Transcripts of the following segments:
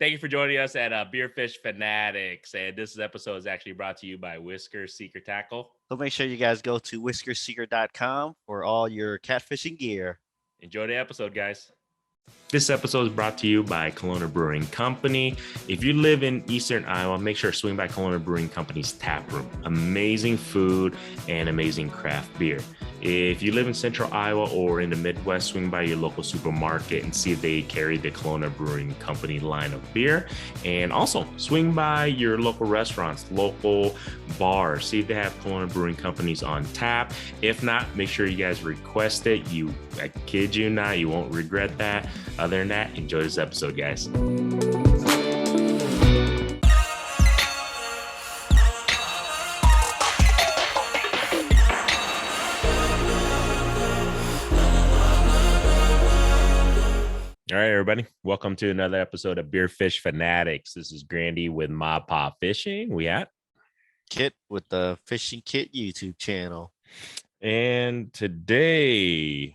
Thank you for joining us at Beerfish Fanatics. And this episode is actually brought to you by Whisker Secret Tackle. So make sure you guys go to whiskersecret.com for all your catfishing gear. Enjoy the episode, guys. This episode is brought to you by Kalona Brewing Company. If you live in Eastern Iowa, make sure to swing by Kalona Brewing Company's tap room. Amazing food and amazing craft beer. If you live in Central Iowa or in the Midwest, swing by your local supermarket and see if they carry the Kalona Brewing Company line of beer. And also swing by your local restaurants, local bars, see if they have Kalona Brewing Companies on tap. If not, make sure you guys request it. I kid you not, you won't regret that. Other than that, enjoy this episode, guys. All right, everybody. Welcome to another episode of Beerfish Fanatics. This is Grandy with Ma Pa Fishing. We at Kit with the Fishing Kit YouTube channel. And today,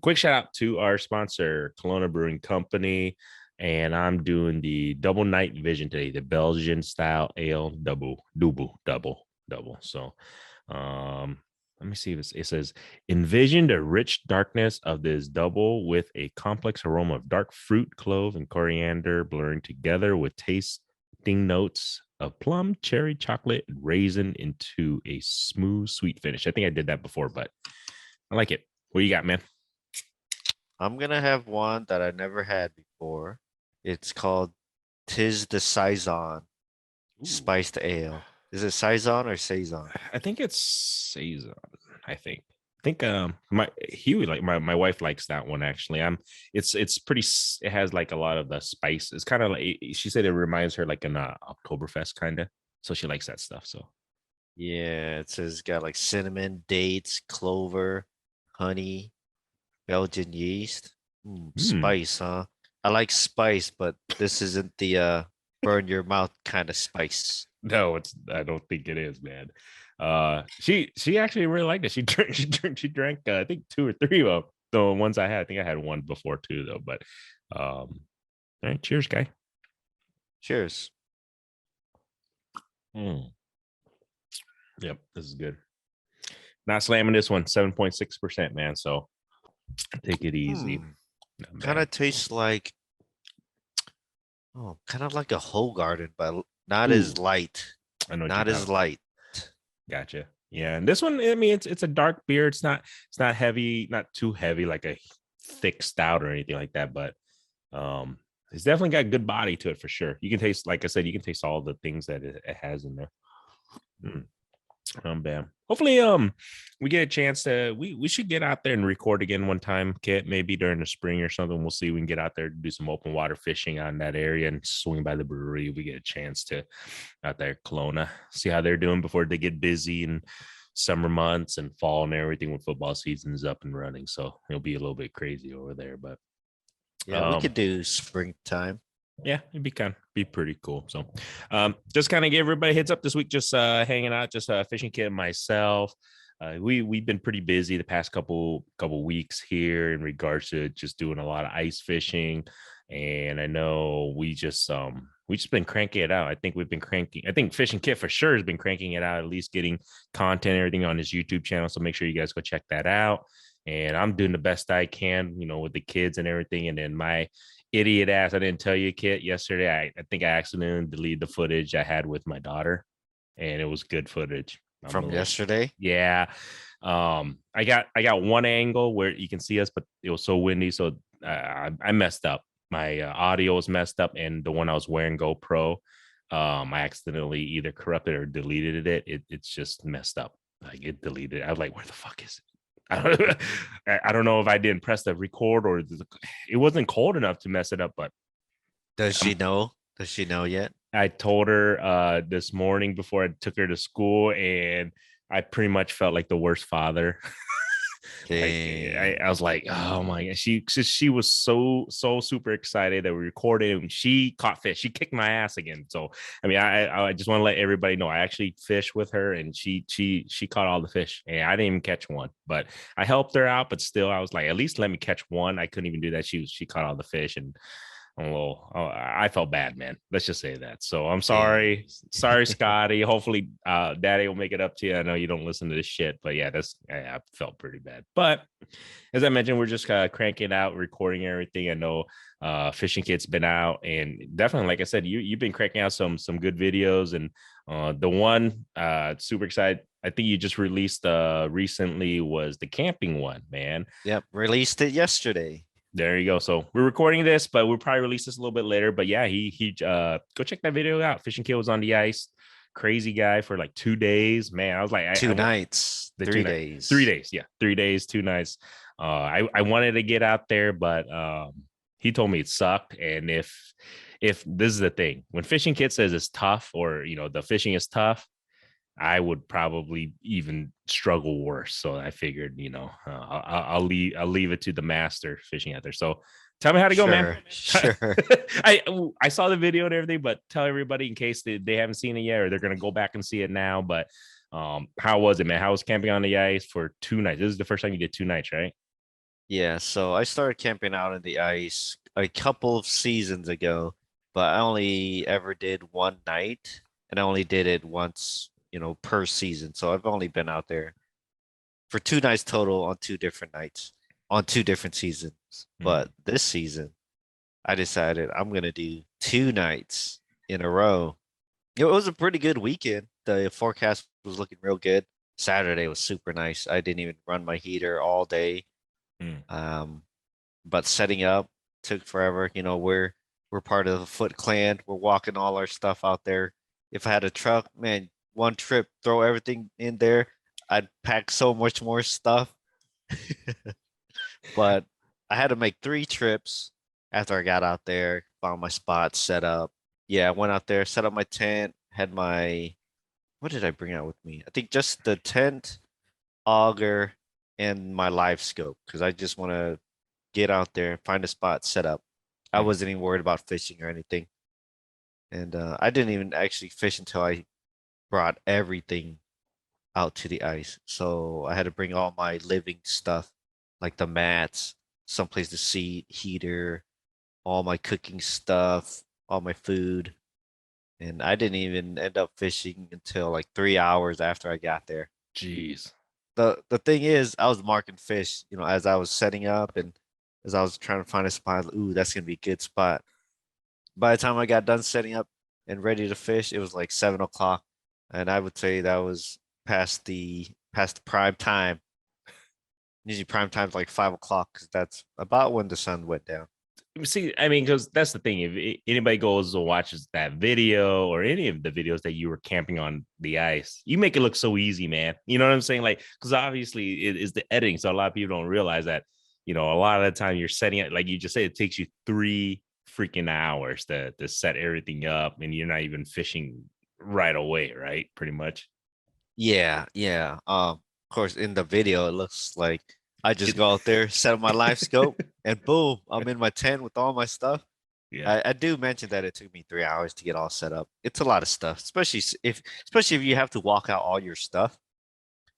quick shout out to our sponsor, Kalona Brewing Company. And I'm doing the double night vision today, the Belgian style ale double. So, let me see if it says, envision the rich darkness of this double with a complex aroma of dark fruit, clove, and coriander blurring together with tasting notes of plum, cherry, chocolate, and raisin into a smooth, sweet finish. I think I did that before, but I like it. What you got, man? I'm going to have one that I never had before. It's called Tis the Saison Spiced Ale. Is it Saison or Saison? I think it's Saison. I think my wife likes that one actually. It's pretty. It has like a lot of the spice. It's kind of like, she said it reminds her like an Oktoberfest kind of. So she likes that stuff. So yeah, it says got like cinnamon, dates, clover, honey, Belgian yeast, spice, huh? I like spice, but this isn't the burn your mouth kind of spice. No, I don't think it is, man. She actually really liked it. She drank I think 2 or 3 of the ones I had. I think I had one before too, though. But all right, cheers, guy. Cheers. Yep, this is good. Not slamming this one, 7.6%, man. So take it easy. Kind of tastes like kind of like a whole garden, but not as light. I know, not as light. Gotcha. Yeah, and this one, I mean, it's a dark beer. It's not heavy, not too heavy like a thick stout or anything like that. But it's definitely got good body to it for sure. You can taste, like I said, you can taste all the things that it has in there. Bam. Hopefully, we get a chance to. We should get out there and record again one time, Kit. Maybe during the spring or something. We'll see. We can get out there to do some open water fishing on that area and swing by the brewery. We get a chance to out there, Kalona, see how they're doing before they get busy in summer months and fall and everything when football season is up and running. So it'll be a little bit crazy over there, but yeah, we could do springtime. Yeah, it'd be pretty cool. So just kind of give everybody a heads up this week, just hanging out, just Fishing Kit and myself. We've been pretty busy the past couple weeks here in regards to just doing a lot of ice fishing. And I know we just been cranking it out. I think Fishing Kit for sure has been cranking it out, at least getting content and everything on his YouTube channel. So make sure you guys go check that out. And I'm doing the best I can, with the kids and everything. And then my idiot ass, I didn't tell you, Kit, yesterday. I think I accidentally deleted the footage I had with my daughter, and it was good footage from yesterday. Yeah. I got one angle where you can see us, but it was so windy, so I messed up. My audio was messed up, and the one I was wearing, GoPro, I accidentally either corrupted or deleted it. It's just messed up. Like, it deleted. I was like, where the fuck is it? I don't know if I didn't press the record or it wasn't cold enough to mess it up. But does she know? Does she know yet? I told her this morning before I took her to school, and I pretty much felt like the worst father. I was like, oh my god, she was so super excited that we recorded, and she caught fish. She kicked my ass again. So I mean, I just want to let everybody know I actually fished with her, and she caught all the fish, and I didn't even catch one, but I helped her out. But still, I was like, at least let me catch one. I couldn't even do that. She caught all the fish, and I felt bad, man. Let's just say that. So I'm Damn. sorry, Scotty. Hopefully, Daddy will make it up to you. I know you don't listen to this shit, but yeah, I felt pretty bad. But as I mentioned, we're just cranking out, recording everything. I know Fishing Kit's been out, and definitely, like I said, you've been cranking out some good videos, and the one super excited. I think you just released recently was the camping one, man. Yep, released it yesterday. There you go. So we're recording this, but we'll probably release this a little bit later. But yeah, he go check that video out. Fishing Kid was on the ice. Crazy guy for like 2 days. Man, I was like, Two nights, the 3 three days. days. Yeah, 3 days, 2 nights. I wanted to get out there, but he told me it sucked. And if this is the thing, when Fishing Kid says it's tough, or the fishing is tough, I would probably even struggle worse. So I figured, I'll leave it to the master fishing out there. So tell me how to go, man. Sure, sure. I saw the video and everything, but tell everybody in case they haven't seen it yet, or they're gonna go back and see it now. But how was it, man? How was camping on the ice for 2 nights? This is the first time you did 2 nights, right? Yeah, so I started camping out on the ice a couple of seasons ago, but I only ever did one night, and I only did it once, per season. So I've only been out there for 2 nights total on 2 different nights on 2 different seasons. Mm. But this season, I decided I'm gonna do 2 nights in a row. It was a pretty good weekend. The forecast was looking real good. Saturday was super nice. I didn't even run my heater all day. Mm. Um, but setting up took forever. We're part of the Foot Clan. We're walking all our stuff out there. If I had a truck, man, one trip, throw everything in there. I'd pack so much more stuff. But I had to make 3 trips after I got out there, found my spot, set up. Yeah, I went out there, set up my tent, had my what did I bring out with me? I think just the tent, auger, and my live scope because I just want to get out there, find a spot, set up. I Mm. wasn't even worried about fishing or anything. And I didn't even actually fish until I brought everything out to the ice. So I had to bring all my living stuff, like the mats, someplace to seat, heater, all my cooking stuff, all my food. And I didn't even end up fishing until like 3 hours after I got there. Jeez. The thing is, I was marking fish, as I was setting up and as I was trying to find a spot. Ooh, that's gonna be a good spot. By the time I got done setting up and ready to fish, it was like 7 o'clock, and I would say that was past the prime time. Usually prime time's like 5 o'clock because that's about when the sun went down. See, I mean, because that's the thing. If anybody goes and watches that video or any of the videos that you were camping on the ice, you make it look so easy, man. You know what I'm saying? Like, because obviously it is the editing. So a lot of people don't realize that, a lot of the time you're setting it, like you just said, it takes you 3 freaking hours to set everything up, and you're not even fishing right away, right? Pretty much. Yeah, yeah. Of course, in the video, it looks like I just It, go out there, set up my live scope, and boom, I'm in my tent with all my stuff. yeah. I do mention that it took me 3 hours to get all set up. It's a lot of stuff, especially if you have to walk out all your stuff.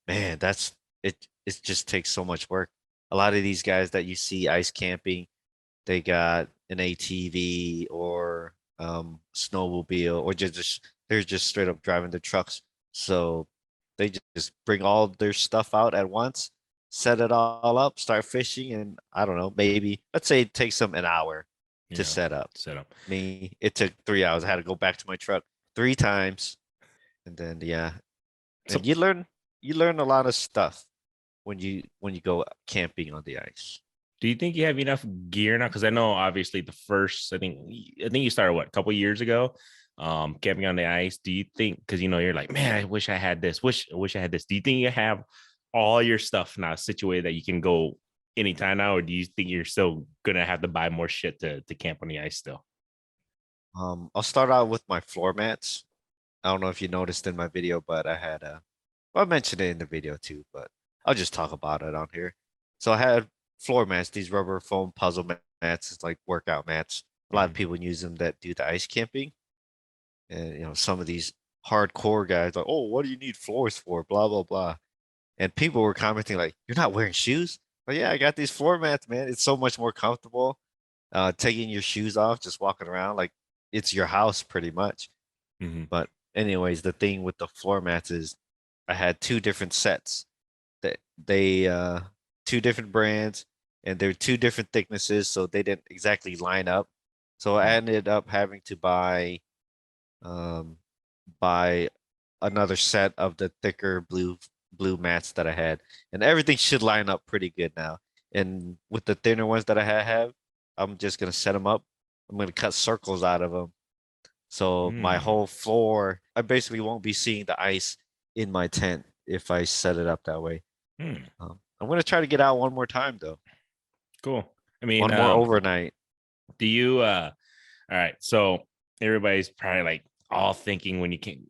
Man, that's it. It just takes so much work. A lot of these guys that you see ice camping, they got an ATV or snowmobile, or they're just straight up driving their trucks. So they just bring all their stuff out at once, set it all up, start fishing, and I don't know, maybe let's say it takes them an hour to Yeah. set up. Set up. Me, it took 3 hours. I had to go back to my truck 3 times, and then yeah, So and you learn a lot of stuff when you go camping on the ice. do you think you have enough gear now? Because I know obviously the first, I think you started what, a couple years ago, camping on the ice. Do you think, because you're like, man, I wish I had this, I wish I had this. Do you think you have all your stuff now situated that you can go anytime now, or do you think you're still gonna have to buy more shit to camp on the ice still? I'll start out with my floor mats. I don't know if you noticed in my video, but well, I mentioned it in the video too, but I'll just talk about it on here. So I had floor mats, these rubber foam puzzle mats. It's like workout mats. A lot of Mhm. people use them that do the ice camping. And some of these hardcore guys like, oh, what do you need floors for? Blah blah blah. And people were commenting like, you're not wearing shoes? But yeah, I got these floor mats, man. It's so much more comfortable. taking your shoes off, just walking around like it's your house pretty much. Hmm. But anyways, the thing with the floor mats is I had two different sets. They two different brands and they're two different thicknesses, so they didn't exactly line up. So I ended up having to um buy another set of the thicker blue mats that I had, and everything should line up pretty good now. And with the thinner ones that I have, I'm just gonna set them up. I'm gonna cut circles out of them, so my Mm. whole floor, I basically won't be seeing the ice in my tent if I set it up that way. Mm. I'm gonna try to get out one more time though, Cool. I mean, one more overnight. do you all right, so everybody's probably like all thinking when you can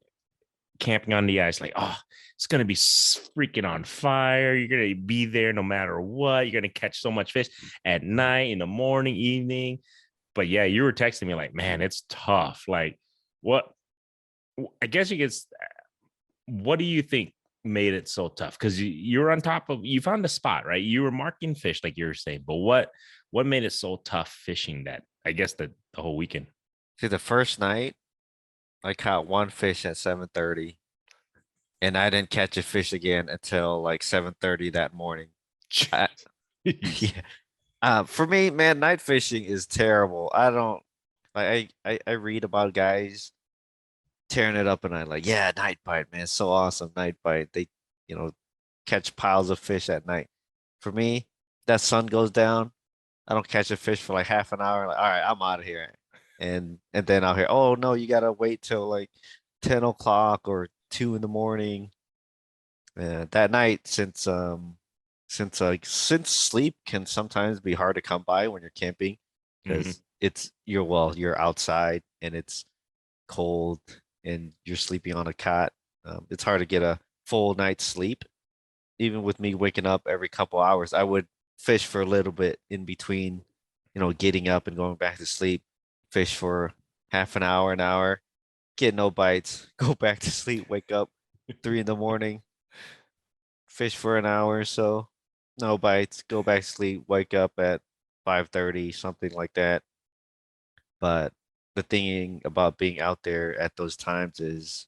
camping on the ice, like, oh, it's gonna be freaking on fire. You're gonna be there no matter what. You're gonna catch so much fish at night, in the morning, evening. But yeah, you were texting me like, man, it's tough. Like, what? I guess you could. What do you think made it so tough? Because you were on top of, you found a spot, right? You were marking fish, like you were saying. But what made it so tough fishing that? I guess the whole weekend. See, the first night I caught one fish at 7:30, and I didn't catch a fish again until like 7:30 that morning. I, Jeez. yeah. For me, man, night fishing is terrible. I don't like I read about guys tearing it up and I like, yeah, night bite, man. So awesome, night bite. They, you know, catch piles of fish at night. For me, that sun goes down, I don't catch a fish for like half an hour. Like, all right, I'm out of here. And then I'll hear, oh no, you gotta wait till like 10 o'clock or 2 in the morning. That night, since sleep can sometimes be hard to come by when you're camping, Hmm. because you're outside and it's cold and you're sleeping on a cot. It's hard to get a full night's sleep. Even with me waking up every couple hours, I would fish for a little bit in between, getting up and going back to sleep. Fish for half an hour, get no bites, go back to sleep, wake up 3 in the morning, fish for an hour or so, no bites, go back to sleep, wake up at 5:30, something like that. But the thing about being out there at those times is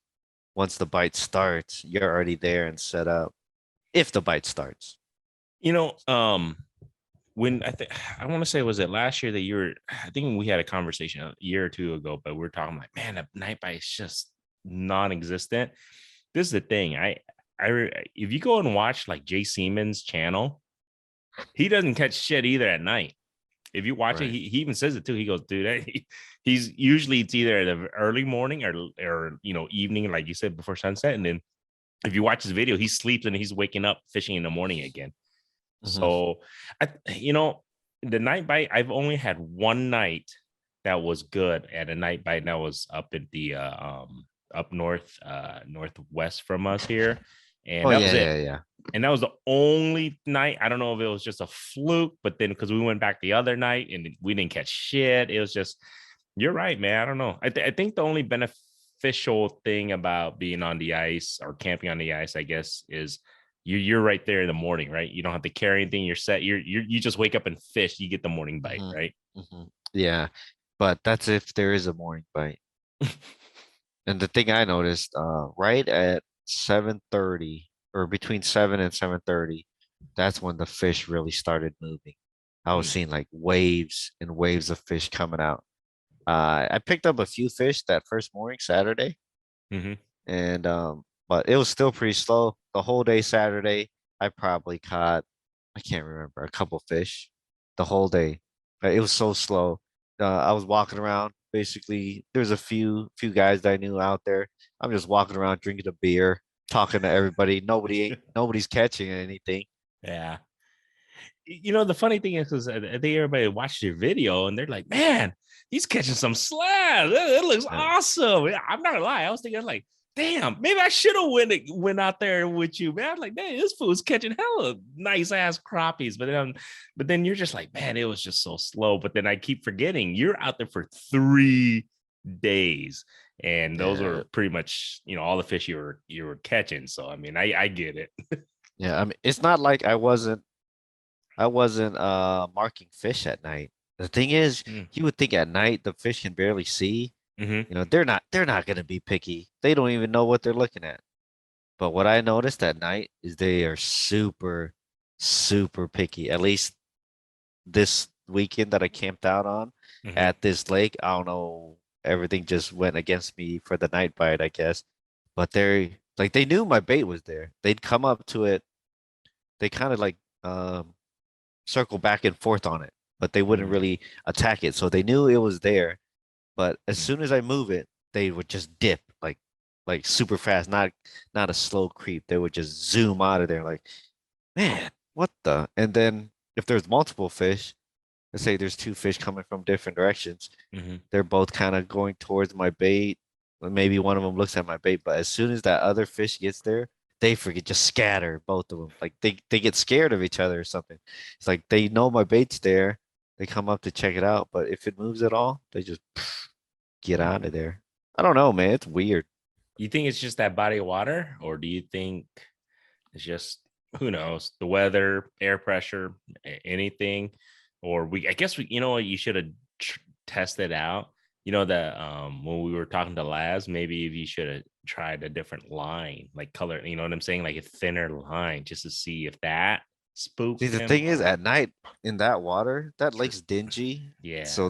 once the bite starts, you're already there and set up. If the bite starts. You know, when I want to say, was it last year that you were, I think we had a conversation a year or two ago, but we are talking like, man, a night bite is just non-existent. This is the thing. If you go and watch like Jay Seaman's channel, he doesn't catch shit either at night. If you watch it, Right. he even says it too. He goes, dude, he's usually, it's either the early morning or evening, like you said, before sunset. And then if you watch his video, he sleeps and he's waking up fishing in the morning again. Hmm. So the night bite, I've only had one night that was good at a night bite, and that was up at the up north, northwest from us here. And Oh that yeah, was it. yeah, yeah. And that was the only night. I don't know if it was just a fluke, but then because we went back the other night and we didn't catch shit, it was just, you're right, man. I don't know. I think the only beneficial thing about being on the ice or camping on the ice, I guess, is you're right there in the morning, right? You don't have to carry anything. You're set. You just wake up and fish. You get the morning bite, Hmm. right? Hmm. Yeah, but that's if there is a morning bite. And the thing I noticed, right at 7:30 or between 7 and 7:30, that's when the fish really started moving. I was Hmm. seeing like waves and waves of fish coming out. I picked up a few fish that first morning, Saturday, Mm-hmm. and but it was still pretty slow. The whole day Saturday, I probably caught, I can't remember, a couple fish the whole day. It was so slow. I was walking around. Basically, there's a few guys that I knew out there. I'm just walking around drinking a beer, talking to everybody. Nobody's catching anything. Yeah. The funny thing is, because I think everybody watched your video and they're like, man, he's catching some slabs. It looks Uh, awesome. Yeah, I'm not gonna lie. I was thinking like, damn, maybe I should have went out there with you, man. I was like, man, this fool's catching hella nice ass crappies. But then you're just like, man, it was just so slow. But then I keep forgetting you're out there for 3 days. And those yeah, were pretty much, all the fish you were catching. So I mean, I get it. yeah. I mean, it's not like I wasn't marking fish at night. The thing is, Mm. you would think at night the fish can barely see. Mm-hmm. You know, they're not gonna be picky. They don't even know what they're looking at. But what I noticed at night is they are super, super picky. At least this weekend that I camped out on Mm-hmm. at this lake, I don't know, everything just went against me for the night bite, I guess. But they knew my bait was there. They'd come up to it. They kind of like um circle back and forth on it, but they wouldn't Mm-hmm. really attack it. So they knew it was there. But as soon as I move it, they would just dip like super fast, not a slow creep. They would just zoom out of there like, man, what the? And then if there's multiple fish, let's say there's two fish coming from different directions, Mm-hmm. they're both kind of going towards my bait. Maybe one of them looks at my bait, but as soon as that other fish gets there, they forget just scatter both of them. Like they get scared of each other or something. It's like they know my bait's there. They come up to check it out, but if it moves at all, they just get out of Mm. there. I don't know, man. It's weird. You think it's just that body of water, or do you think it's just, who knows, the weather, air pressure, anything? Or I guess you know what, you should have tested out. You know that when we were talking to Laz, maybe if you should have tried a different line, like color. You know what I'm saying, like a thinner line, just to see if that See, spooked the him. thing is, at night in that water, that lake's dingy, Yeah. so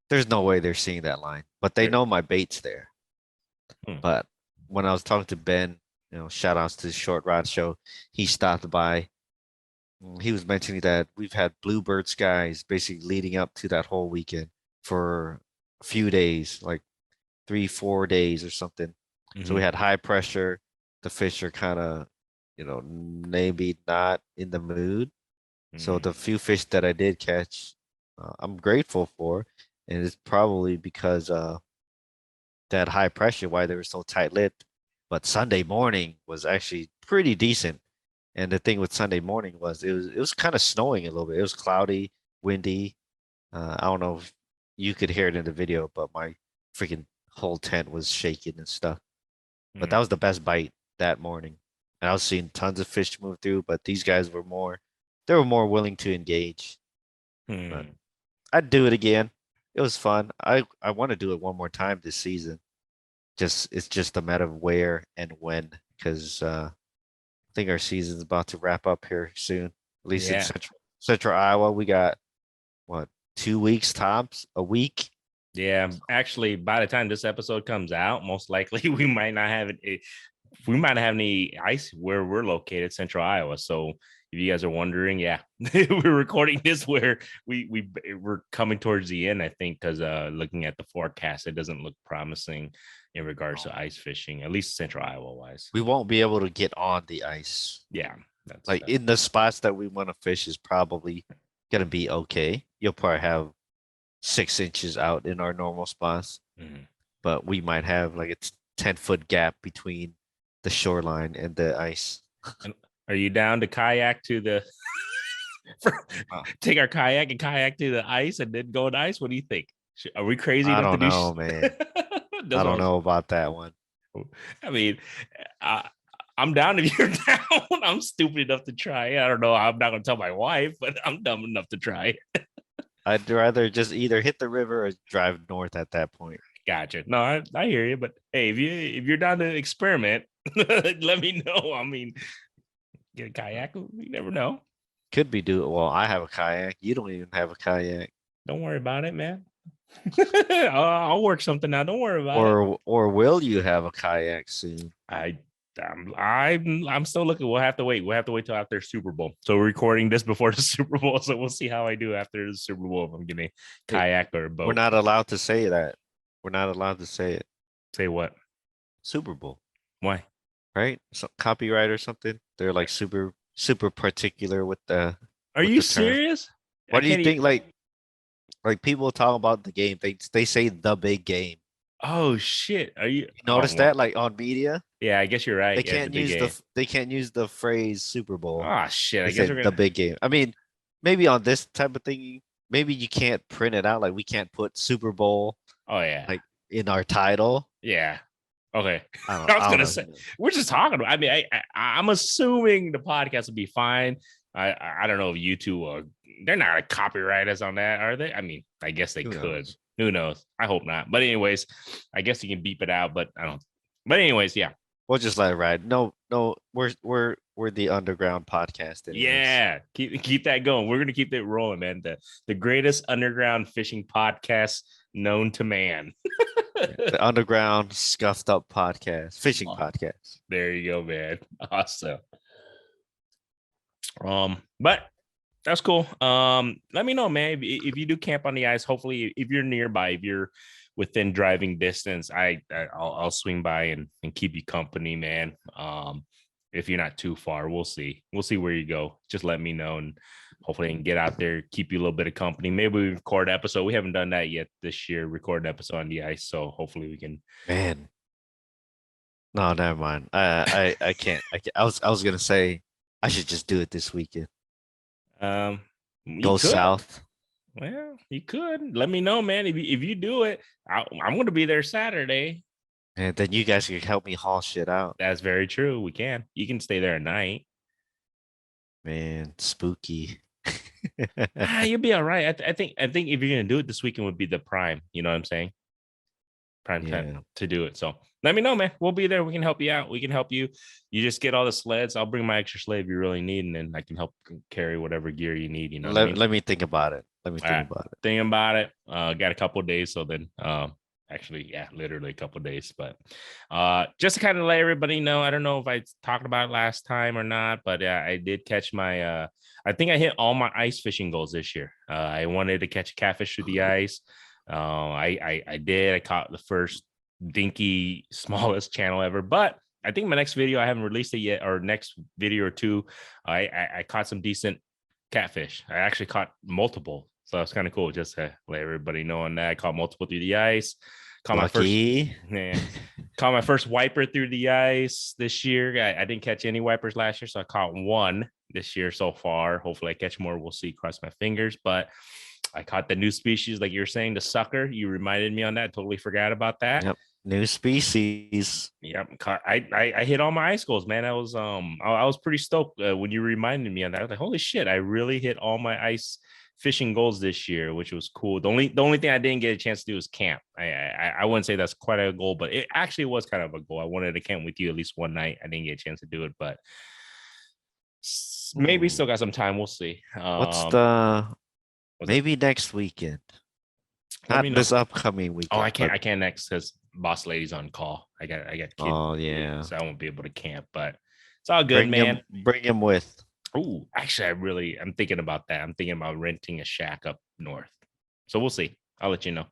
there's no way they're seeing that line. But they They're- know my bait's there. hmm. But when I was talking to Ben, shout outs to the Short Rod Show, he stopped by. He was mentioning that we've had bluebird skies basically leading up to that whole weekend for a few days, like 3, 4 days or something. So we Mhm. had high pressure. The fish are kind of, maybe not in the mood. So Mhm. the few fish that I did catch, I'm grateful for, and it's probably because that high pressure why they were so tight-lipped. But Sunday morning was actually pretty decent. And the thing with Sunday morning was it was kind of snowing a little bit. It was cloudy, windy. I don't know if you could hear it in the video, but my freaking whole tent was shaking and stuff. But that Mhm. was the best bite that morning. And I was seeing tons of fish move through, but these guys they were more willing to engage. But Hmm. I'd do it again. It was fun. I want to do it one more time this season. It's just a matter of where and when, because I think our season's about to wrap up here soon. At least in Yeah. Central Iowa, we got what, 2 weeks tops, a week. Yeah. Actually, by the time this episode comes out, most likely we might not have it. We might not have any ice where we're located, Central Iowa. So if you guys are wondering, yeah, we're recording this where we're coming towards the end, I think, because looking at the forecast, it doesn't look promising in regards to ice fishing, at least Central Iowa wise. We won't be able to get on the ice. Yeah, that's Like in the spots that we want to fish is probably gonna be okay. You'll probably have 6 inches out in our normal spots, Mhm. but we might have like a 10-foot gap between the shoreline and the ice. And are you down to kayak to the Uh, take our kayak and kayak to the ice and then go on ice? What do you think? Are we crazy I enough to don't do? know, man. I That's what I don't was. know about that one. I mean, I, I'm down if you're down. I'm stupid enough to try it. I don't know. I'm not gonna tell my wife, but I'm dumb enough to try it. I'd rather just either hit the river or drive north at that point. Gotcha. No, I hear you, but hey, if you're down to experiment, let me know. I mean, get a kayak. You never know. Could be do it. Well, I have a kayak. You don't even have a kayak. Don't worry about it, man. I'll work something out. Don't worry about it. Or will you have a kayak soon? I I'm still looking. We'll have to wait. We'll have to wait till after Super Bowl. So we're recording this before the Super Bowl. So we'll see how I do after the Super Bowl if I'm getting a Hey, kayak or a we're boat. not allowed to say that. We're not allowed to say it. Say what? Super Bowl, Why? right? So copyright or something. They're like super particular Are with you the term. serious? I What do you can't think? even. Like people talk about the game. They say the big game. Oh shit! Are you? You Oh notice well. that like on media, Yeah, I guess you're right. they Yeah, the can't big use game. they can't use the phrase Super Bowl. Oh shit! They I guess we're said the gonna. big game. I mean, maybe on this type of thing, maybe you can't print it out. Like we can't put Super Bowl Oh yeah, like in our title. yeah. Okay. I don't I was I gonna don't say know. we're just talking. I mean, I'm assuming the podcast will be fine. I don't know if YouTube they're not gonna copyright us on that, are they? I mean, I guess they Who could. knows? Who knows? I hope not. But anyways, I guess you can beep it out, but I don't. But anyways, yeah. We'll just let it ride. No, we're the underground podcast anyways. Yeah, keep that going. We're gonna keep it rolling, man. The greatest underground fishing podcast known to man. The underground scuffed up podcast, fishing podcast. There you go, man. Awesome. But that's cool. Let me know, man. If you do camp on the ice, hopefully if you're nearby, if you're within driving distance, I'll swing by and keep you company, man. If you're not too far, we'll see. We'll see where you go. Just let me know, and hopefully I can get out there, keep you a little bit of company. Maybe we record an episode. We haven't done that yet this year. Record an episode on the ice, so hopefully we can. Man, no, never mind. I can't. I was gonna say I should just do it this weekend. You Go could. south. Well, you could. Let me know, man. If you do it, I'm going to be there Saturday. And then you guys can help me haul shit out. That's very true. We can. You can stay there at night. Man, spooky. You'll be all right. I think if you're gonna do it this weekend would be the prime. You know what I'm saying? Prime time to do it. So let me know, man. We'll be there. We can help you out. We can help you. You just get all the sleds. I'll bring my extra sled if you really need, and then I can help carry whatever gear you need. You know. Let me think about it. Let me think about it. Think about it. Got a couple of days. So then actually, yeah, literally a couple of days. But just to kind of let everybody know, I don't know if I talked about it last time or not, but I did catch my I think I hit all my ice fishing goals this year. I wanted to catch a catfish through the ice. I did. I caught the first dinky smallest channel ever, but I think my next video, I haven't released it yet, or next video or two, I caught some decent catfish. I actually caught multiple. So it's kind of cool just to let everybody know on that. I caught multiple through the ice. Caught Lucky. Caught my first wiper through the ice this year. I didn't catch any wipers last year, so I caught one this year so far. Hopefully I catch more. We'll see. Cross my fingers. But I caught the new species, like you're saying, the sucker. You reminded me on that. Totally forgot about that. Yep. New species. Yep. I hit all my ice goals, man. I was pretty stoked when you reminded me on that. I was like, holy shit, I really hit all my ice fishing goals this year, which was cool. The only thing I didn't get a chance to do was camp. I wouldn't say that's quite a goal, but it actually was kind of a goal. I wanted to camp with you at least one night. I didn't get a chance to do it, but maybe still got some time. We'll see. Maybe next weekend. Not this upcoming weekend. Oh, I can't next because boss lady's on call. I got kids. Oh yeah. So I won't be able to camp, but it's all good, man. Bring him with. Oh, actually, I'm thinking about that. I'm thinking about renting a shack up north. So we'll see. I'll let you know.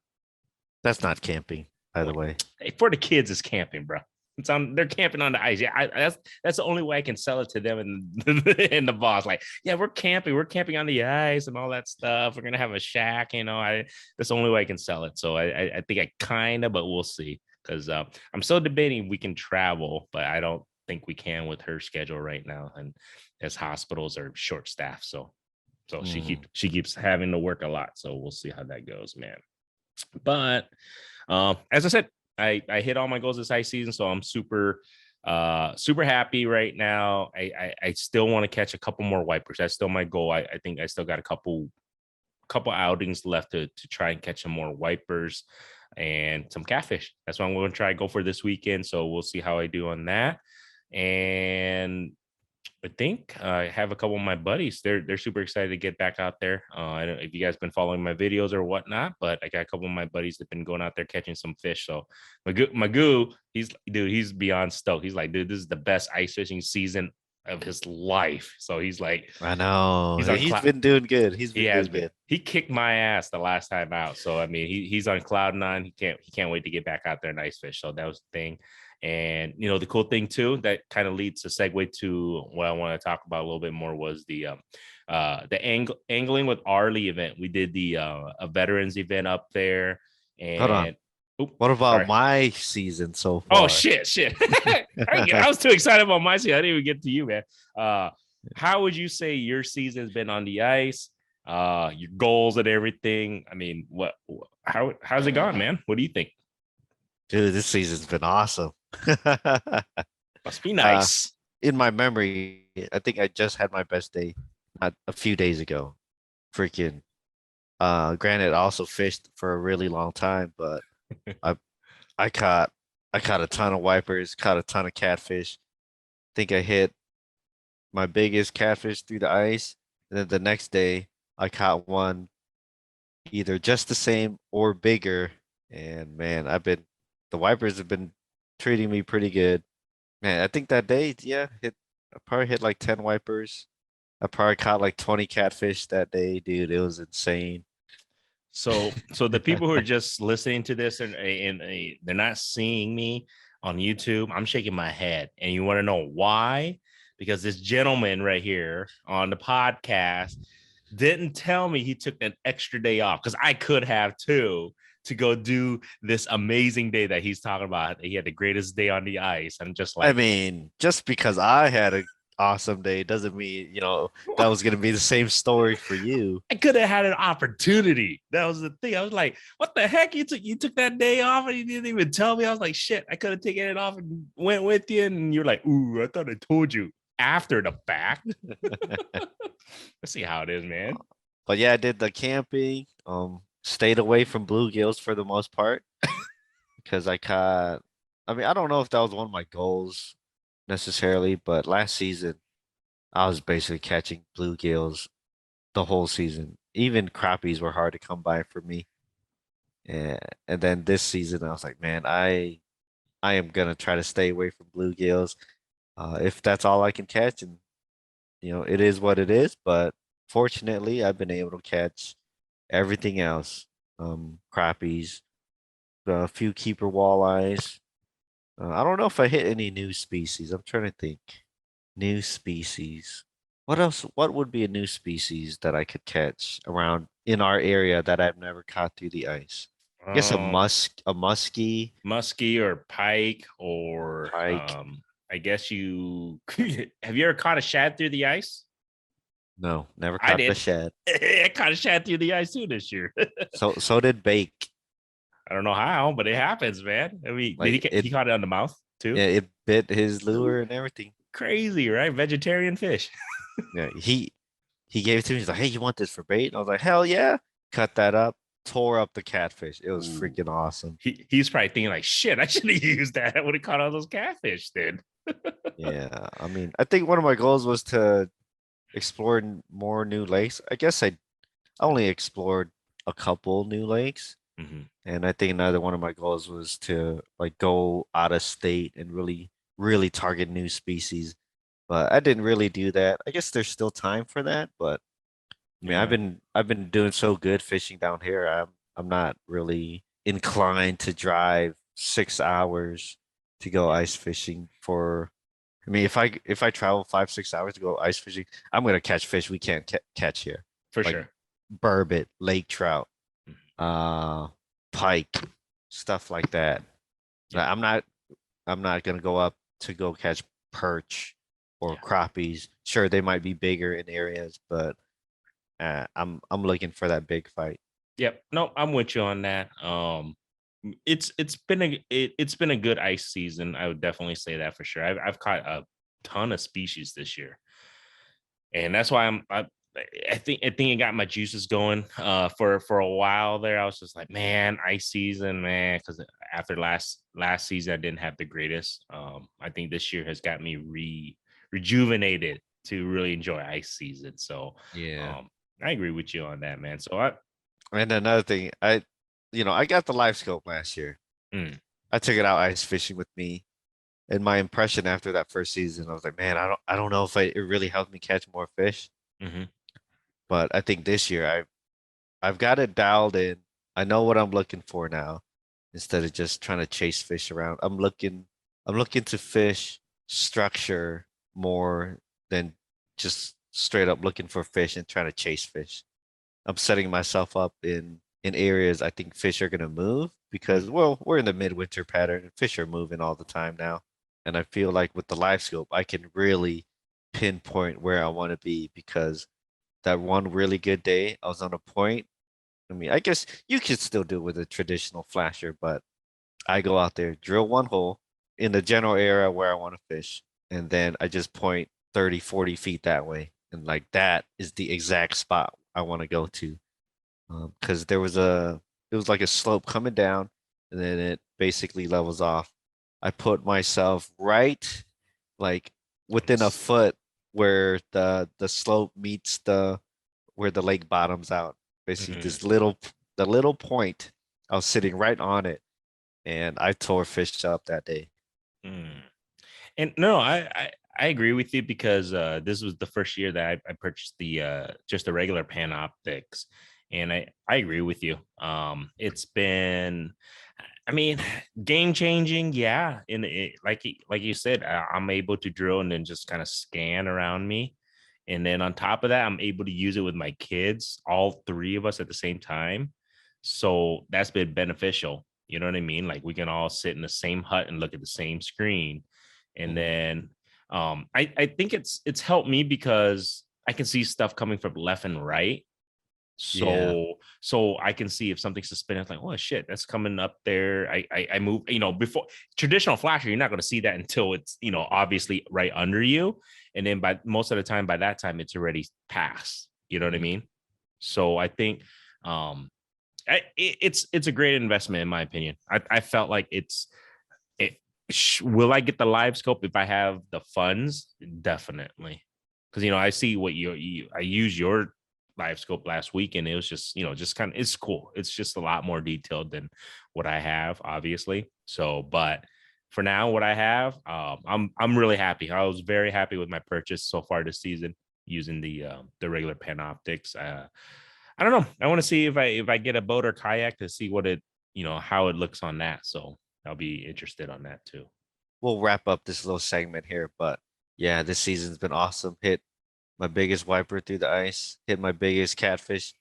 That's not camping, by the way. Hey, for the kids, it's camping, bro. They're camping on the ice. Yeah, that's the only way I can sell it to them and the boss. Like, yeah, we're camping on the ice and all that stuff. We're gonna have a shack, that's the only way I can sell it. So I think I kind of, but we'll see. Because I'm still debating if we can travel, but I don't think we can with her schedule right now. And as hospitals are short staffed, so she keeps having to work a lot. So we'll see how that goes, man. But as I said, I hit all my goals this ice season, so I'm super happy right now. I still want to catch a couple more wipers. That's still my goal. I think I still got a couple outings left to try and catch some more wipers and some catfish. That's what I'm going to try to go for this weekend. So we'll see how I do on that. And I think I have a couple of my buddies. They're super excited to get back out there. I don't know if you guys been following my videos or whatnot, but I got a couple of my buddies that been going out there catching some fish. So Magoo, he's beyond stoked. He's like, dude, this is the best ice fishing season of his life. So he's like, I know he's been doing good. He's been good. He kicked my ass the last time out. So I mean, he's on cloud nine. He can't wait to get back out there and ice fish. So that was the thing. And the cool thing too, that kind of leads to segue to what I want to talk about a little bit more, was the angling with Arlie event. We did a veterans event up there. And hold on. What about my season so far? Oh shit. I was too excited about my season. I didn't even get to you, man. How would you say your season's been on the ice? Your goals and everything. I mean, how's it gone, man? What do you think? Dude, this season's been awesome. Must be nice. In my memory, I think I just had my best day not a few days ago. Freaking granted I also fished for a really long time, but I I caught I caught a ton of wipers, caught a ton of catfish. Think I hit my biggest catfish through the ice. And then the next day I caught one either just the same or bigger. And man, the wipers have been treating me pretty good. Man, I think that day, yeah, I probably hit like 10 wipers. I probably caught like 20 catfish that day, dude. It was insane. So the people who are just listening to this and they're not seeing me on YouTube, I'm shaking my head. And you want to know why? Because this gentleman right here on the podcast didn't tell me he took an extra day off, because I could have too, to go do this amazing day that he's talking about. He had the greatest day on the ice. I'm just I like, mean, just because I had an awesome day doesn't mean, that was gonna be the same story for you. I could have had an opportunity. That was the thing. I was like, what the heck? You took that day off and you didn't even tell me. I was like, shit, I could have taken it off and went with you. And you're like, ooh, I thought I told you after the fact. Let's see how it is, man. But yeah, I did the camping. Stayed away from bluegills for the most part because I mean, I don't know if that was one of my goals necessarily, but last season I was basically catching bluegills the whole season. Even crappies were hard to come by for me. And then this season I was like, man, I am gonna try to stay away from bluegills. If that's all I can catch, and it is what it is. But fortunately, I've been able to catch everything else. Crappies, a few keeper walleyes. I don't know if I hit any new species. I'm trying to think. New species. What else? What would be a new species that I could catch around in our area that I've never caught through the ice? I guess Um, a muskie, muskie or pike, or pike. I guess you have you ever caught a shad through the ice? No, never I caught the did. shad. I caught a shad through the ice too this year. So did bake. I don't know how, but it happens, man. I mean, did Like he caught it on the mouth too? yeah, it bit his lure and everything. Crazy, right? Vegetarian fish. Yeah, he gave it to me. He's like, "Hey, you want this for bait?" And I was like, "Hell yeah!" Cut that up, tore up the catfish. It was Ooh. freaking awesome. He's probably thinking like, shit, I should have used that. I would have caught all those catfish then. Yeah, I mean, I think one of my goals was to explore more new lakes. I guess I only explored a couple new lakes, Mhm. and I think another one of my goals was to like go out of state and really target new species. But I didn't really do that. I guess there's still time for that, but I mean, Yeah. I've been doing so good fishing down here. I'm not really inclined to drive 6 hours to go Yeah. ice fishing for. I mean, if I travel 5 6 hours to go ice fishing, I'm gonna catch fish we can't catch here, For like sure. burbot, lake trout, Mhm. uh, pike, stuff like that. Yep. I'm not gonna go up to go catch perch or Yeah. crappies. Sure, they might be bigger in areas, but I'm looking for that big fight. Yep. No, I'm with you on that. It's been a good ice season. I would definitely say that for sure. I've caught a ton of species this year, and that's why I think it got my juices going. For a while there, I was just like, man, ice season, man, because after last season, I didn't have the greatest. I think this year has got me rejuvenated to really enjoy ice season. So, Yeah. I agree with you on that, man. So I. And another thing, I got the live scope last year. Mm, I took it out ice fishing with me. And my impression after that first season, I was like, man, I don't know if it really helped me catch more fish. mhm. But I think this year I've got it dialed in. I know what I'm looking for now instead of just trying to chase fish around. I'm looking to fish structure more than just straight up looking for fish and trying to chase fish. I'm setting myself up in areas I think fish are gonna move because Mm. well, we're in the midwinter pattern and fish are moving all the time now. And I feel like with the live scope, I can really pinpoint where I want to be because that one really good day, I was on a point. I mean, I guess you could still do it with a traditional flasher, but I go out there, drill one hole in the general area where I want to fish, and then I just point 30, 40 feet that way. and like that is the exact spot I want to go to. Because it was like a slope coming down, and then it basically levels off. I put myself right like within a Nice. foot where the slope meets the where the lake bottoms out. Basically, Mhm. the little point. I was sitting right on it, and I tore fish up that day. Mm. And no, I agree with you because this was the first year that I purchased the just the regular Panoptics, and I agree with you. It's been, I mean, game changing, yeah. And like you said, I'm able to drill and then just kind of scan around me, and then on top of that, I'm able to use it with my kids, all three of us at the same time. So that's been beneficial. You know what I mean? Like we can all sit in the same hut and look at the same screen, and Mhm. then I think it's helped me because I can see stuff coming from left and right. Yeah. So I can see if something's suspended, like, oh shit, that's coming up there. I move, before traditional flasher, you're not going to see that until it's, obviously right under you. And then by most of the time, by that time, it's already passed. You know what I Mhm. mean? So I think it's a great investment in my opinion. I felt like it, will I get the live scope if I have the funds? Definitely. Because I see what I use your live scope last week, and it was just just kind of, it's cool. It's just a lot more detailed than what I have, obviously. So, but for now, what I have, I'm really happy. I was very happy with my purchase so far this season using the regular Panoptics. I don't know. I want to see if I get a boat or kayak to see what it how it looks on that. So I'll be interested on that too. We'll wrap up this little segment here, but yeah, this season's been awesome. Hit my biggest wiper through the ice, hit my biggest catfish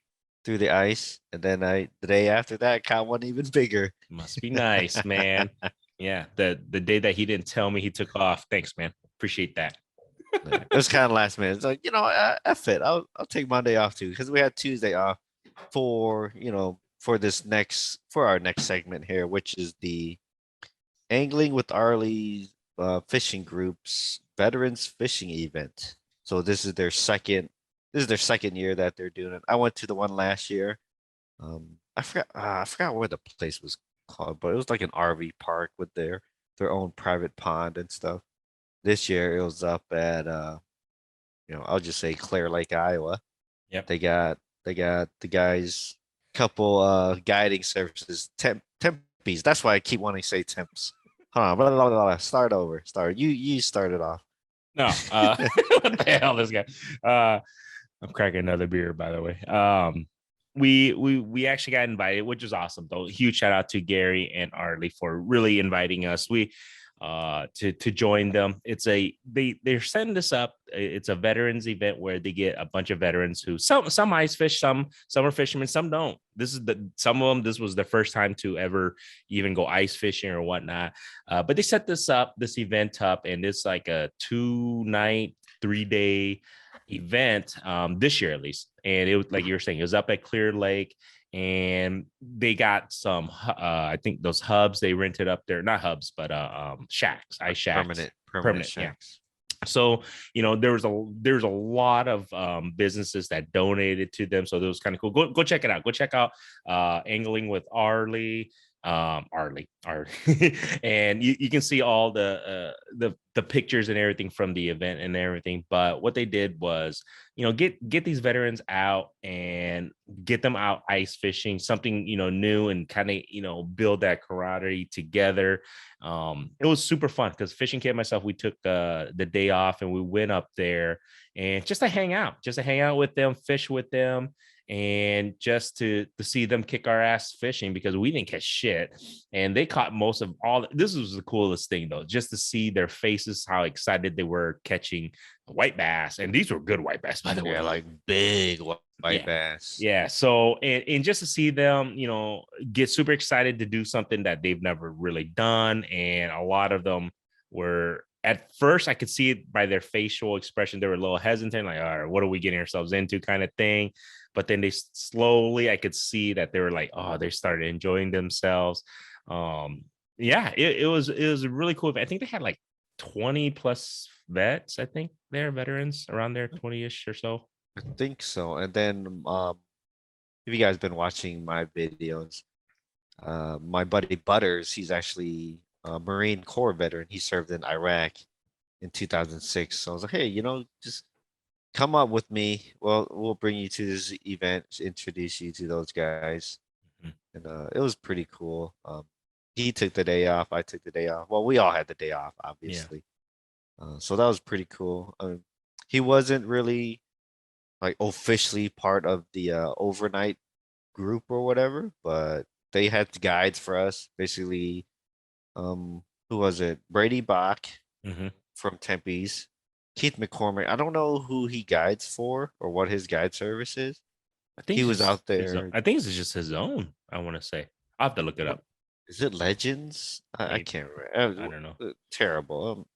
through the ice, and then the day after that caught one even bigger. Must be nice, man. Yeah, the day that he didn't tell me he took off. Thanks, man. Appreciate that. Yeah, it was kind of last minute. It's like, F it. I'll take Monday off too because we had Tuesday off for for our next segment here, which is the Angling with Arley fishing groups veterans fishing event. So this is their second year that they're doing it. I went to the one last year. I forgot what the place was called, but it was like an RV park with their own private pond and stuff. This year it was up at I'll just say Clear Lake, Iowa. Yep. They got the guys couple guiding services, Tempe's. That's why I keep wanting to say Temps. Hold on, blah, blah, blah, blah. Start over. Start. You started off. No. What the hell, this guy? I'm cracking another beer, by the way. We actually got invited, which is awesome. Though, huge shout out to Gary and Arlie for really inviting us. We to join them. They're setting this up. It's a veterans event where they get a bunch of veterans who some ice fish, some are fishermen, some don't. Some of them, this was their first time to ever even go ice fishing or whatnot. But they set this event up, and it's like a 2-night, 3-day event, this year at least. And it was like you were saying, it was up at Clear Lake, and they got some I think those hubs they rented up there, not hubs, but shacks, ice Like shacks, permanent permanent, yeah. shacks. So there's a lot of businesses that donated to them, so it was kind of cool. Go check it out. Go check out Angling with Arlie, Arlie, and you can see all the pictures and everything from the event and everything. But what they did was get these veterans out and get them out ice fishing, something new, and kind of build that camaraderie together. It was super fun because Fishing Kid and myself, we took the day off and we went up there and just to hang out with them, fish with them, and just to see them kick our ass fishing because we didn't catch shit, and they caught most of all. This was the coolest thing though, just to see their faces, how excited they were catching white bass, and these were good white bass, by the Yeah, way. like big white Yeah. bass. Yeah. So, and just to see them, get super excited to do something that they've never really done. And a lot of them were, at first, I could see it by their facial expression. They were a little hesitant, like, all right, what are we getting ourselves into, kind of thing. But then they slowly, I could see that they were like, oh, they started enjoying themselves. Yeah, it was really cool. I think they had like 20 plus vets, I think they're veterans around there, 20-ish or so. I think so. And then if you guys been watching my videos, my buddy Butters, he's actually a Marine Corps veteran. He served in Iraq in 2006. So I was like, hey, just come up with me. Well, we'll bring you to this event, introduce you to those guys. Mhm. And it was pretty cool. He took the day off. I took the day off. Well, we all had the day off, Yeah. obviously. So that was pretty cool. He wasn't really like officially part of the overnight group or whatever, but they had guides for us. Basically, who was it? Brady Bach Hmm. from Tempe's, Keith McCormick. I don't know who he guides for or what his guide service is. I think He it's was just out his own. there. I think it's just his own. I want to say. I'll have to look it What up. is it? Legends? I Maybe. can't remember. I don't know. Terrible.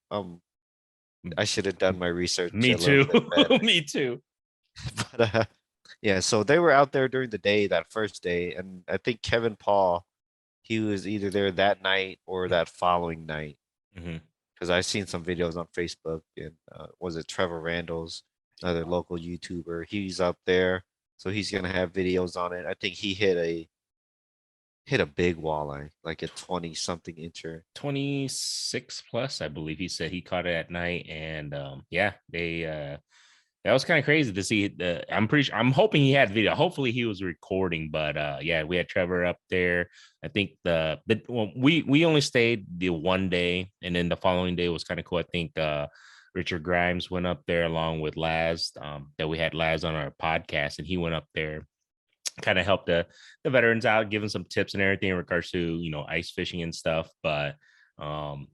I should have done my research Me a little too. bit better. Me too. But yeah, so they were out there during the day, that first day, and I think Kevin Paul, he was either there that night or that following night. Hmm. Because I seen some videos on Facebook, and was it Trevor Randall's, another local YouTuber? He's up there, so he's gonna have videos on it. I think he hit a big walleye, like a 20 something incher. 26 plus, I believe he said he caught it at night. And yeah, they that was kind of crazy to see. I'm hoping he had video. Hopefully he was recording, but yeah, we had Trevor up there. I think well, we only stayed the one day, and then the following day was kind of cool. I think Richard Grimes went up there along with Laz, that we had Laz on our podcast, and he went up there, kind of help the veterans out, giving some tips and everything in regards to ice fishing and stuff. But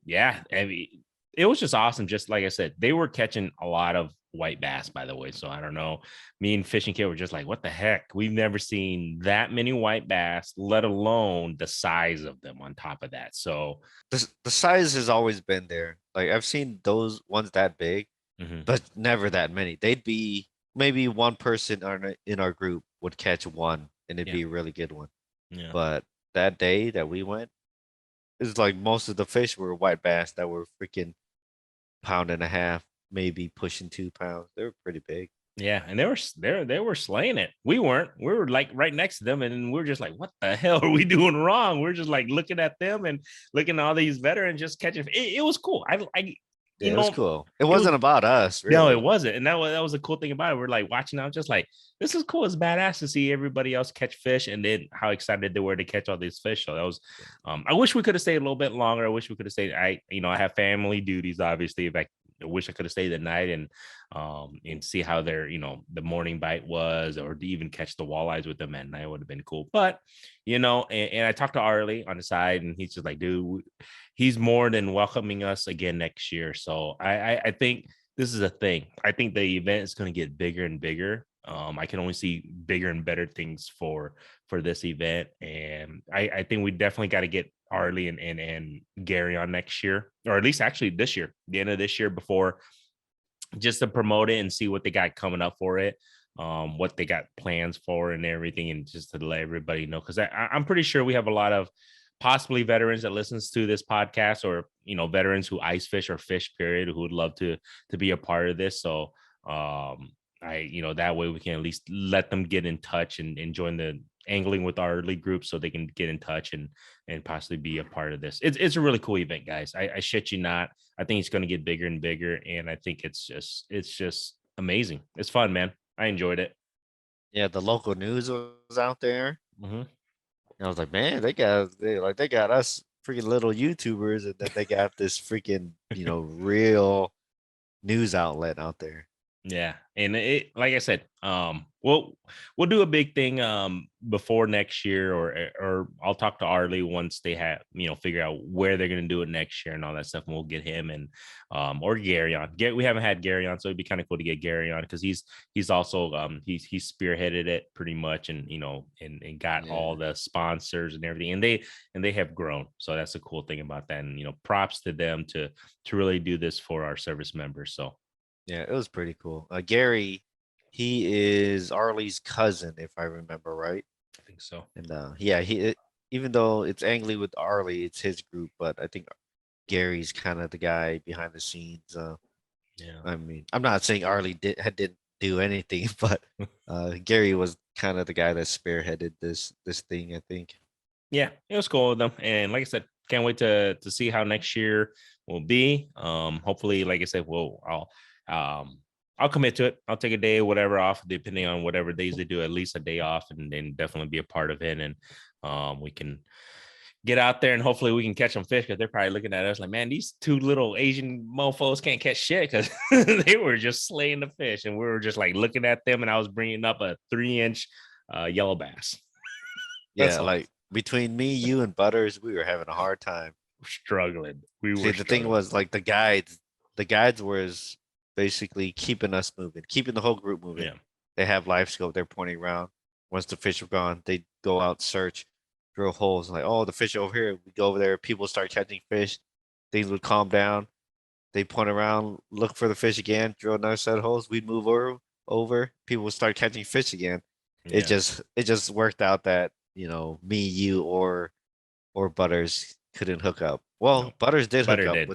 yeah, I mean, it was just awesome. Just like I said, they were catching a lot of white bass, by the way. So I don't know. Me and Fishing Kid were just like, what the heck? We've never seen that many white bass, let alone the size of them on top of that. So The size has always been there. Like I've seen those ones that big, mhm, but never that many. They'd be maybe one person in our group would catch one, and it'd yeah, be a really good one. yeah. But that day that we went, it's like most of the fish were white bass that were freaking pound and a half, maybe pushing 2 pounds. They were pretty big. Yeah, and they were slaying it. We weren't. We were like right next to them, and we are just like, "What the hell are we doing wrong?" We're just like looking at them and looking at all these veterans just catching. It was cool. I you Yeah, it was know cool. It it was wasn't about us, no, it really. wasn't, and that was a cool thing about it. We're like watching out, just like this is cool. It's badass to see everybody else catch fish, and then how excited they were to catch all these fish. So that was. Yeah. I wish we could have stayed a little bit longer. I wish we could have stayed. I have family duties, obviously. If I wish I could have stayed the night and see how their the morning bite was, or to even catch the walleyes with them at night would have been cool. But and I talked to Arlie on the side, and he's just like, dude, he's more than welcoming us again next year. So I think this is a thing. I think the event is going to get bigger and bigger. I can only see bigger and better things for this event, and I think we definitely got to get Arlie and Gary on next year, or at least actually this year, the end of this year, before, just to promote it and see what they got coming up for it, what they got plans for and everything, and just to let everybody know, because I'm pretty sure we have a lot of possibly veterans that listens to this podcast, or veterans who ice fish or fish period, who would love to be a part of this. So that way we can at least let them get in touch and join the angling with our league group, so they can get in touch and possibly be a part of this. It's a really cool event, guys. I shit you not. I think it's going to get bigger and bigger, and I think it's just amazing. It's fun, man. I enjoyed it. Yeah, the local news was out there. Mhm. And I was like, man, they got us freaking little YouTubers, and then they got this freaking, real news outlet out there. Yeah, and like I said, we'll do a big thing before next year, or I'll talk to Arlie once they have figure out where they're gonna do it next year and all that stuff, and we'll get him and or Gary on. We haven't had Gary on, so it'd be kind of cool to get Gary on, because he's also he's spearheaded it pretty much, and and got all Yeah. the sponsors and everything, and they have grown. So that's a cool thing about that, and props to them to really do this for our service members. So. Yeah, it was pretty cool. Gary, he is Arlie's cousin, if I remember right. I think so. And yeah, even though it's angly with Arlie, it's his group, but I think Gary's kind of the guy behind the scenes, Yeah. I mean, I'm not saying Arlie didn't do anything, but Gary was kind of the guy that spearheaded this thing, I think. Yeah, it was cool with them. And like I said, can't wait to see how next year will be. Hopefully, like I said, I'll commit to it. I'll take a day or whatever off, depending on whatever days they do, at least a day off, and then definitely be a part of it. And we can get out there and hopefully we can catch some fish, because they're probably looking at us like, man, these two little Asian mofos can't catch shit, because they were just slaying the fish, and we were just like looking at them, and I was bringing up a 3-inch yellow bass. That's Yeah, all. like between me, you, and Butters, we were having a hard time. Struggling. We See, were the thing struggling. was like the guides was basically keeping us moving, keeping the whole group moving. Yeah. They have live scope, they're pointing around. Once the fish are gone, they go out, search, drill holes. Like, oh, the fish are over here. We go over there. People start catching fish. Things would calm down. They point around, look for the fish again, drill another set of holes. We'd move over. People would start catching fish again. It Yeah. just it just worked out that me, you, or Butters couldn't hook up. No. Well, Butters did hook Butter up did.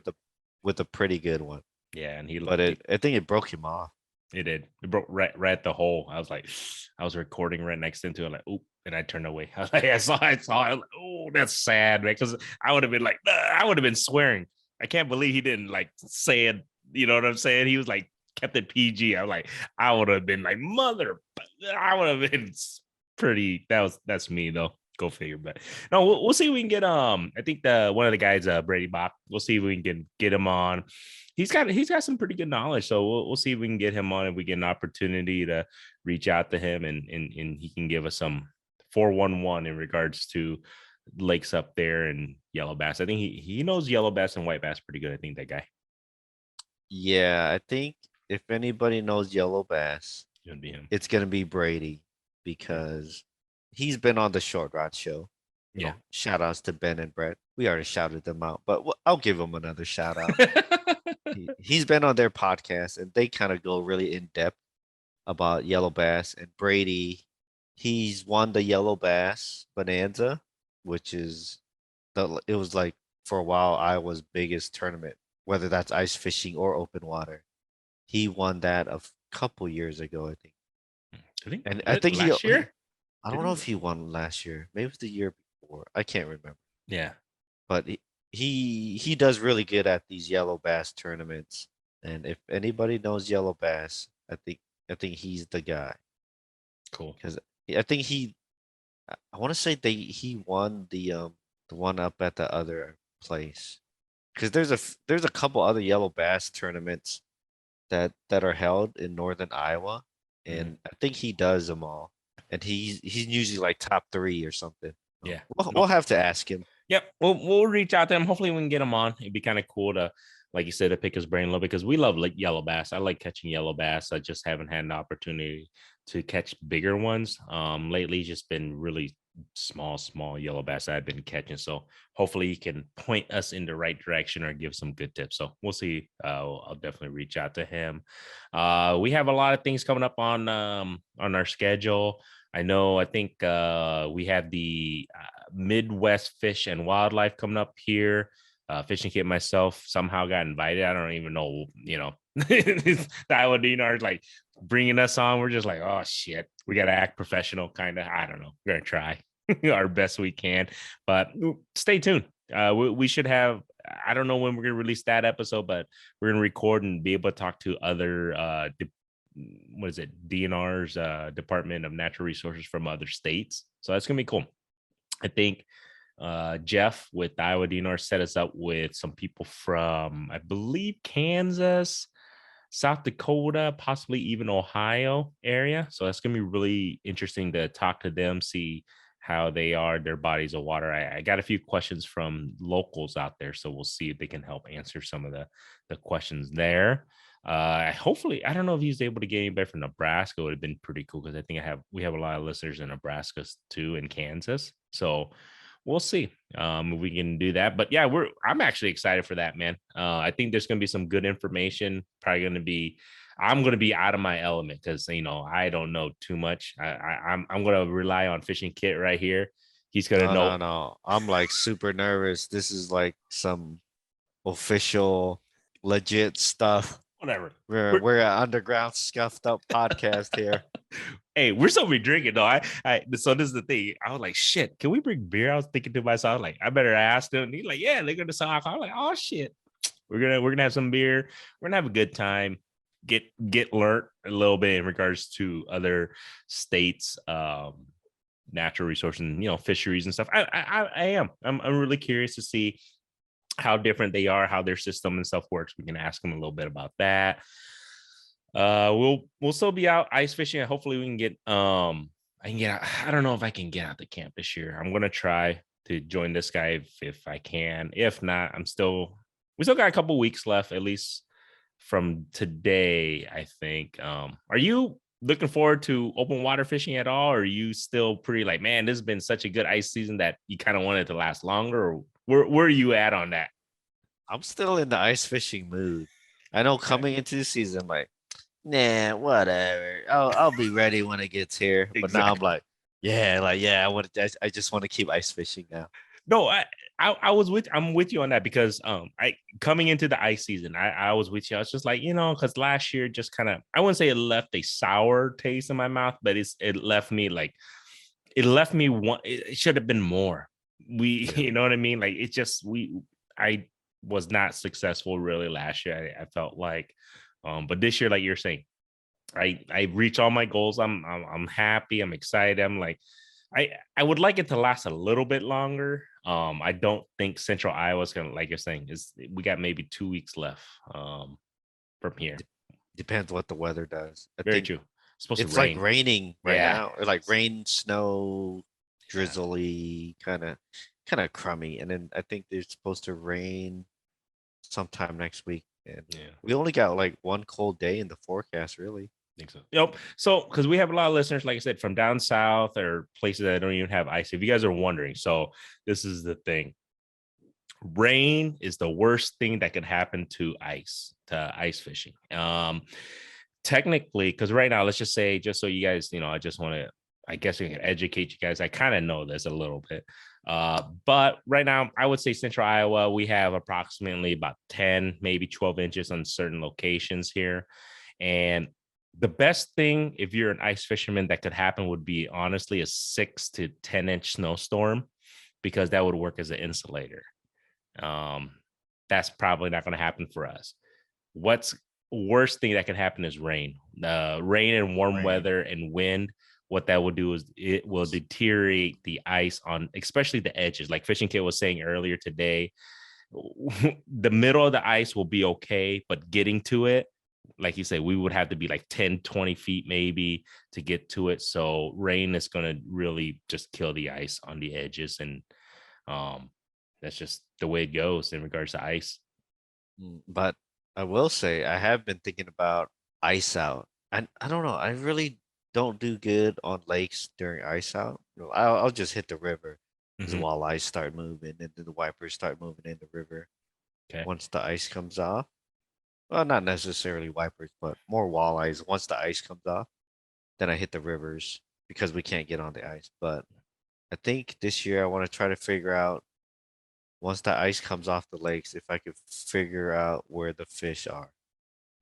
with a pretty good one, Yeah. And but I think it broke him off. it did. It broke right at the hole. I was like, I was recording right next into it, like, oop, and I turned away. I was like, I saw. I was like, oh, that's sad, man. Because I would have been like, I would have been swearing. I can't believe he didn't like say it. You know what I'm saying? He was like kept it PG. I was like, I would have been like, mother. I would have been pretty. That's me though. Go figure. But no, we'll see if we can get I think the one of the guys, Brady Bach. We'll see if we can get him on. He's got some pretty good knowledge, so we'll see if we can get him on, if we get an opportunity to reach out to him, and he can give us some 411 in regards to lakes up there and yellow bass. I think he knows yellow bass and white bass pretty good. I think that guy Yeah, I think if anybody knows yellow bass, should be him. it's gonna be Brady because he's been on the Short Rod Show. Yeah. Shout outs to Ben and Brett. We already shouted them out, but I'll give him another shout out. He's been on their podcast, and they kind of go really in depth about yellow bass. And Brady, he's won the yellow bass bonanza, which is it was like for a while Iowa's biggest tournament, whether that's ice fishing or open water. He won that a couple years ago, I think. I think And I think last year. I Did don't know he? if he won last year. Maybe it was the year before. I can't remember. Yeah. But he does really good at these yellow bass tournaments. And if anybody knows yellow bass, I think he's the guy. Cool. Because I think I want to say he won the one up at the other place. Because there's a couple other yellow bass tournaments that are held in northern Iowa, and I think he does them all. And he's usually like top 3 or something. Yeah. We'll have to ask him. Yep. We'll reach out to him. Hopefully we can get him on. It'd be kind of cool to, like you said, to pick his brain a little bit, because we love like yellow bass. I like catching yellow bass. I just haven't had an opportunity to catch bigger ones. Lately just been really small yellow bass I've been catching. So hopefully he can point us in the right direction or give some good tips. So we'll see. I'll definitely reach out to him. We have a lot of things coming up on our schedule. I think we have the Midwest Fish and Wildlife coming up here. Fishing Kit myself somehow got invited. I don't even know, the Iowa DNR like bringing us on. We're just like, oh shit, we got to act professional, kind of. I don't know. We're gonna try our best we can, but stay tuned. We should have. I don't know when we're gonna release that episode, but we're gonna record and be able to talk to other what is it, DNR's Department of Natural Resources from other states. So that's gonna be cool. I think Jeff with Iowa DNR set us up with some people from, I believe, Kansas, South Dakota, possibly even Ohio area. So that's gonna be really interesting to talk to them, see how they are, their bodies of water. I got a few questions from locals out there, so we'll see if they can help answer some of the questions there. Hopefully, I don't know if he's able to get anybody from Nebraska. It would have been pretty cool, because I think we have a lot of listeners in Nebraska too, in Kansas. So we'll see if we can do that. But yeah, I'm actually excited for that, man. I think there's gonna be some good information. I'm gonna be out of my element, because I don't know too much. I'm gonna rely on Fishing Kit right here. He's gonna No, know. no, no. I'm like super nervous. This is like some official, legit stuff. Whatever. We're an underground scuffed up podcast here. Hey, we're still be drinking though. So this is the thing. I was like, shit, can we bring beer? I was thinking to myself, like, I better ask them. And he's like, yeah, they're gonna sell alcohol. I'm like, oh shit. We're gonna have some beer. We're gonna have a good time. Get learned a little bit in regards to other states, natural resources and fisheries and stuff. I am. I'm really curious to see how different they are, how their system and stuff works. We can ask them a little bit about that. We'll still be out ice fishing. Hopefully we can get I can get out. I don't know if I can get out the camp this year. I'm gonna try to join this guy if I can. If not, we still got a couple weeks left, at least from today, I think. Are you looking forward to open water fishing at all? Or are you still pretty like, man, this has been such a good ice season that you kind of wanted to last longer? Or where are you at on that? I'm still in the ice fishing mood. I know coming into the season, like, nah, whatever. I'll be ready when it gets here. But now I'm Exactly. like, yeah, I just want to keep ice fishing now. No, I'm with you on that because I coming into the ice season, I was with you. I was just like, because last year just kind of, I wouldn't say it left a sour taste in my mouth, but it left me one. It should have been more. We, Yeah. you know what I mean? Like I was not successful really last year. I felt like, but this year, like you're saying, I reach all my goals. I'm happy. I'm excited. I'm like, I would like it to last a little bit longer. I don't think Central Iowa's gonna, like you're saying, is we got maybe 2 weeks left from here. D- Depends what the weather does. I Very think true. It's supposed to it's like rain. raining right Yeah. now, or like rain, snow, Yeah. drizzly, kind of crummy. And then I think they're supposed to rain sometime next week. And Yeah. we only got like one cold day in the forecast, really. Think so. Yep. So, because we have a lot of listeners, like I said, from down south or places that don't even have ice. If you guys are wondering, so this is the thing: rain is the worst thing that could happen to ice fishing. Technically, because right now, let's just say, just so you guys, I just want to, I guess we can educate you guys. I kind of know this a little bit. But right now, I would say Central Iowa, we have approximately about 10, maybe 12 inches on certain locations here. And the best thing, if you're an ice fisherman, that could happen would be honestly a 6 to 10 inch snowstorm, because that would work as an insulator. Um, that's probably not going to happen for us. What's worst thing that can happen is rain. Rain and warm Rain. weather and wind. What that will do is it will deteriorate the ice on, especially the edges. Like Fishing Kit was saying earlier today, the middle of the ice will be okay, but getting to it, like you say, we would have to be like 10, 20 feet maybe to get to it. So rain is going to really just kill the ice on the edges. And um, that's just the way it goes in regards to ice. But I will say I have been thinking about ice out. I don't know. I really don't do good on lakes during ice out. I'll just hit the river because Mm-hmm. walleyes start moving and then the wipers start moving in the river Okay. once the ice comes off. Well, not necessarily wipers, but more walleyes. Once the ice comes off, then I hit the rivers because we can't get on the ice. But I think this year I want to try to figure out once the ice comes off the lakes, if I could figure out where the fish are.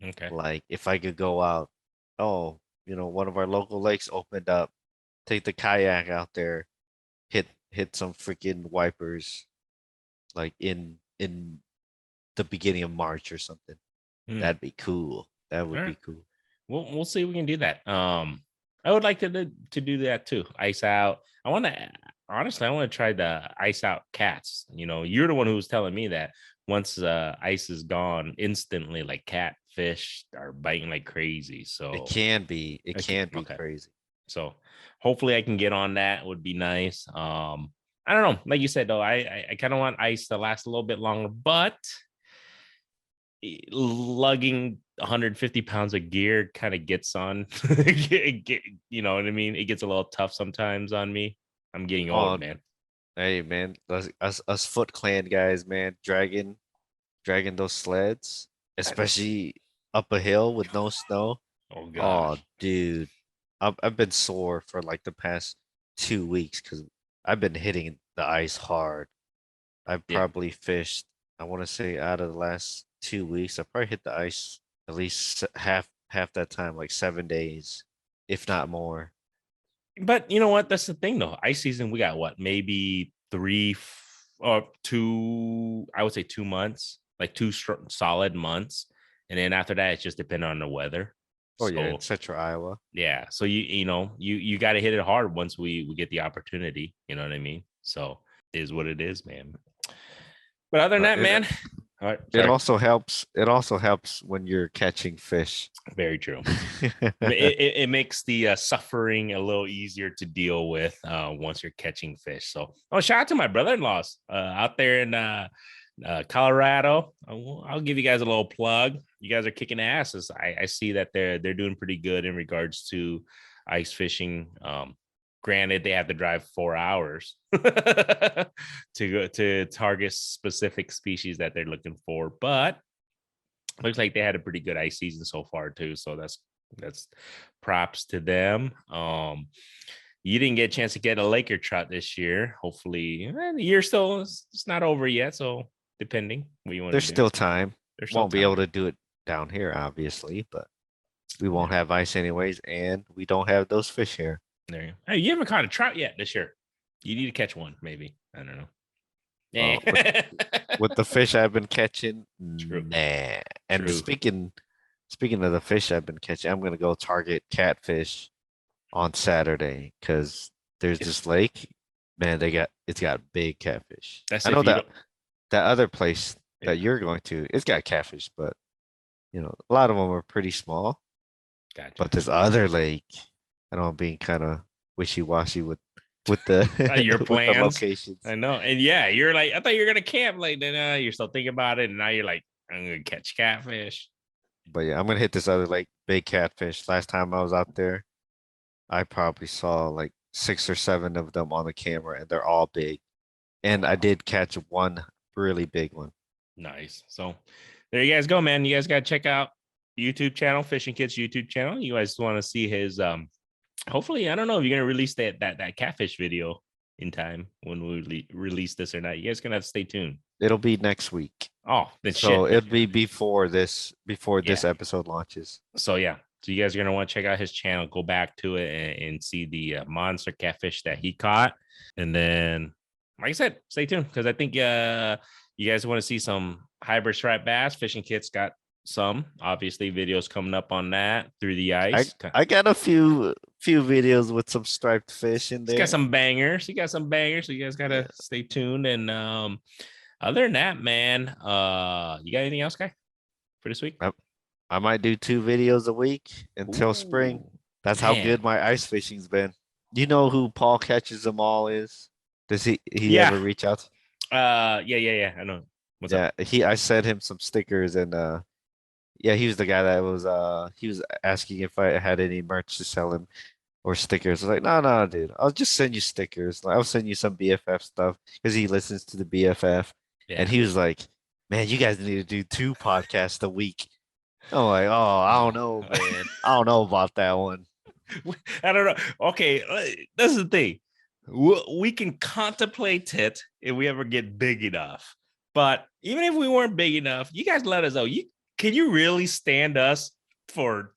Okay. Like if I could go out, oh, one of our local lakes opened up, take the kayak out there, hit some freaking wipers, like in the beginning of March or something. Hmm. That'd be cool. That All would right. be cool. We'll see if we can do that. I would like to do that too. Ice out. I want to try the ice out cats. You're the one who was telling me that once ice is gone, instantly like catfish are biting like crazy. It So can be. It okay, can be okay. crazy. So hopefully I can get on that. Would be nice. I don't know. Like you said though, I kind of want ice to last a little bit longer, but lugging 150 pounds of gear kind of gets on. You know what I mean? It gets a little tough sometimes on me. I'm getting old, Oh, man. hey man, us Foot Clan guys, man, dragging those sleds, especially up a hill with no snow. Oh Oh, gosh. dude, I've been sore for like the past 2 weeks because I've been hitting the ice hard. I've Yeah. probably fished, I want to say out of the last 2 weeks, I probably hit the ice at least half that time, like 7 days, if not more. But you know what? That's the thing, though. Ice season, we got what? Maybe or 2. I would say 2 months, like solid months, and then after that, it's just depending on the weather. Oh yeah, in So Central Iowa. yeah, so you got to hit it hard once we get the opportunity. You know what I mean? So it is what it is, man. But other than But that, man. All right, it sorry. also helps. It also helps when you're catching fish. Very true. It makes the suffering a little easier to deal with once you're catching fish. So, shout out to my brother-in-laws out there in Colorado. I'll give you guys a little plug. You guys are kicking asses. I see that they're doing pretty good in regards to ice fishing. Granted, they have to drive 4 hours to go to target specific species that they're looking for, but looks like they had a pretty good ice season so far too. So that's props to them. You didn't get a chance to get a Laker trout this year. Hopefully, the year still it's not over yet. So depending what you want There's to do, still time. there's still Won't be time. able to do it down here, obviously, but we won't have ice anyways, and we don't have those fish here. There you go. Hey, you haven't caught a trout yet this year. You need to catch one, maybe. I don't know. Well, with the fish I've been catching, True. nah. And True. speaking of the fish I've been catching, I'm gonna go target catfish on Saturday because there's this lake. Man, it's got big catfish. That's I know if you that other place Yeah. that you're going to, it's got catfish, but a lot of them are pretty small. Gotcha. But this other lake, I know I'm being kind of wishy-washy with the your with plans. the locations. I know, and yeah, you're like, I thought you were gonna camp. Like, then you're still thinking about it, and now you're like, I'm gonna catch catfish. But yeah, I'm gonna hit this other lake, big catfish. Last time I was out there, I probably saw like 6 or 7 of them on the camera, and they're all big. And I did catch one really big one. Nice. So there you guys go, man. You guys gotta check out YouTube channel, Fishing Kids YouTube channel. You guys want to see his hopefully, I don't know if you're gonna release that catfish video in time when we release this or not. You guys gonna have to stay tuned. It'll be next week. Oh, then So shit. it'll be before this episode launches. So yeah. So you guys are gonna want to check out his channel, go back to it and see the monster catfish that he caught. And then, like I said, stay tuned because I think you guys want to see some hybrid striped bass. Fishing Kits got some obviously videos coming up on that through the ice. I got a few videos with some striped fish in there. He's got some bangers. You got some bangers, so you guys gotta stay tuned. And other than that, man, you got anything else, guy, for this week? I might do 2 videos a week until spring. That's how good my ice fishing's been. You know who Paul Catches Them All is? Does he ever reach out? Yeah. I know. What's up? I sent him some stickers and he was the guy that was he was asking if I had any merch to sell him or stickers. I was like, no, dude, I'll just send you stickers. I'll send you some BFF stuff because he listens to the BFF. Yeah. And he was like, man, you guys need to do 2 podcasts a week. I'm like, oh, I don't know, man. I don't know about that one. I don't know. Okay, that's the thing. We can contemplate it if we ever get big enough. But even if we weren't big enough, you guys let us know. Can you really stand us for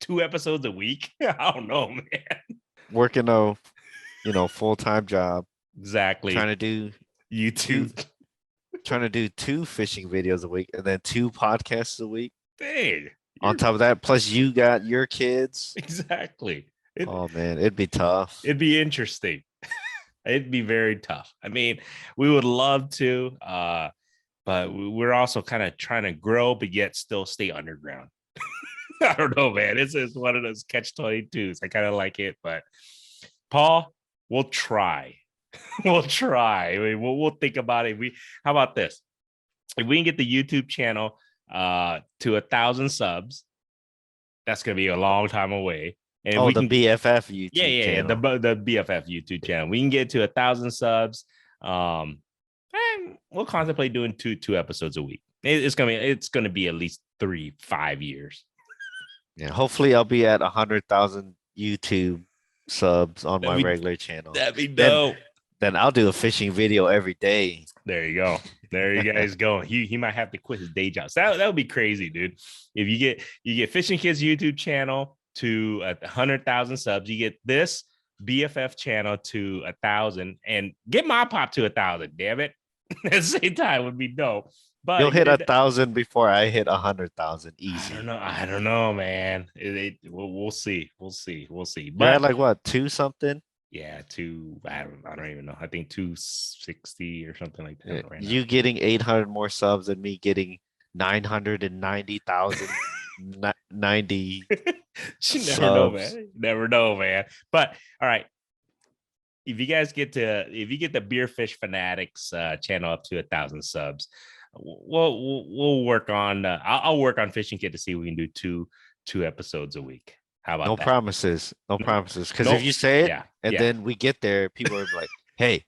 2 episodes a week? I don't know, man. Working a full-time job. Exactly. Trying to do YouTube. Trying to do 2 fishing videos a week and then 2 podcasts a week. Dang. On top of that, plus you got your kids. Exactly. Oh man, it'd be tough. It'd be interesting. It'd be very tough. I mean, we would love to, but we're also kind of trying to grow, but yet still stay underground. I don't know, man. It's one of those catch-22s. I kind of like it, but Paul, we'll try. We'll try. I mean, we'll think about it. How about this? If we can get the YouTube channel to 1,000 subs, that's gonna be a long time away. And the BFF YouTube channel. The BFF YouTube channel. We can get to 1,000 subs. And we'll contemplate doing two episodes a week. It's gonna be at least 3-5 years. Yeah, hopefully I'll be at 100,000 YouTube subs on my regular channel. That'd be dope. Then I'll do a fishing video every day. There you go. There you guys go. He might have to quit his day job. So that would be crazy, dude. If you get Fishing Kids YouTube channel to 100,000 subs, you get this BFF channel to 1,000, and get my pop to 1,000. Damn it! At the same time would be dope. But You'll hit 1,000 before I hit 100,000. Easy. I don't know, man. We'll see. We'll see. We'll see. You're But at like what, 2 something? yeah, I don't even know. I think 260 or something like that right now. You getting 800 more subs than me getting 990,000 90 You never know, subs. man. Never know, man. But all right. If you get the Beer Fish Fanatics channel up to 1,000 subs, we'll work on I'll work on Fishing Kid to see if we can do two episodes a week. How about No that? promises. No promises. Because Nope. if you say it Yeah, and yeah. then we get there, people are like, hey,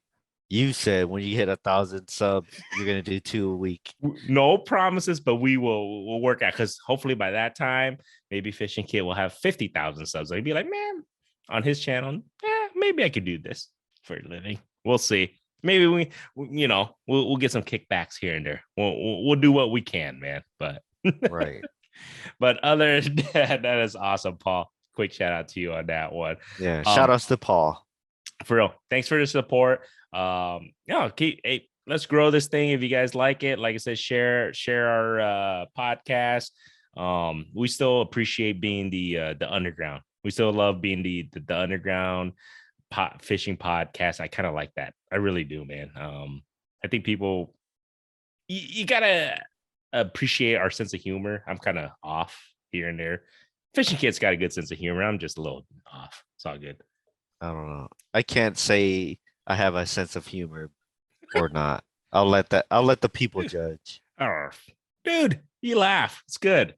you said when you hit 1,000 subs, you're gonna do 2 a week. No promises, but we'll work out, because hopefully by that time, maybe Fishing Kid will have 50,000 subs. He'd be like, man, on his channel, maybe I could do this for a living. We'll see. Maybe we'll get some kickbacks here and there. We'll do what we can, man. But Right. But other than that, that is awesome, Paul. Quick shout out to you on that one. Yeah. Shout outs to Paul. For real. Thanks for the support. Let's grow this thing. If you guys like it, like I said, share our podcast. We still appreciate being the underground. We still love being the underground fishing podcast. I kind of like that. I really do, man. I think people, you gotta appreciate our sense of humor. I'm kind of off here and there. Fishing Kid's got a good sense of humor. I'm just a little off. It's all good. I don't know. I can't say I have a sense of humor or not. I'll let the people judge. Oh, dude, you laugh. It's good.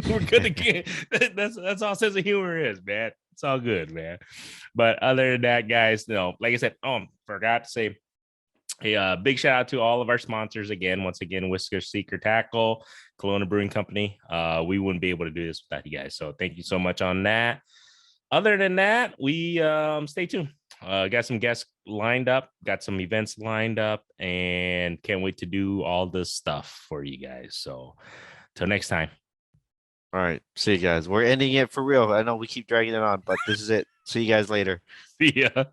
We're good to get. That's all sense of humor is, man. It's all good, man. But other than that, guys, like I said, forgot to say, a big shout out to all of our sponsors again. Once again, Whisker, Seeker Tackle, Kalona Brewing Company. We wouldn't be able to do this without you guys. So thank you so much on that. Other than that, we stay tuned. Got some guests lined up, got some events lined up, and can't wait to do all this stuff for you guys. So till next time. All right. See you guys. We're ending it for real. I know we keep dragging it on, but this is it. See you guys later. See ya.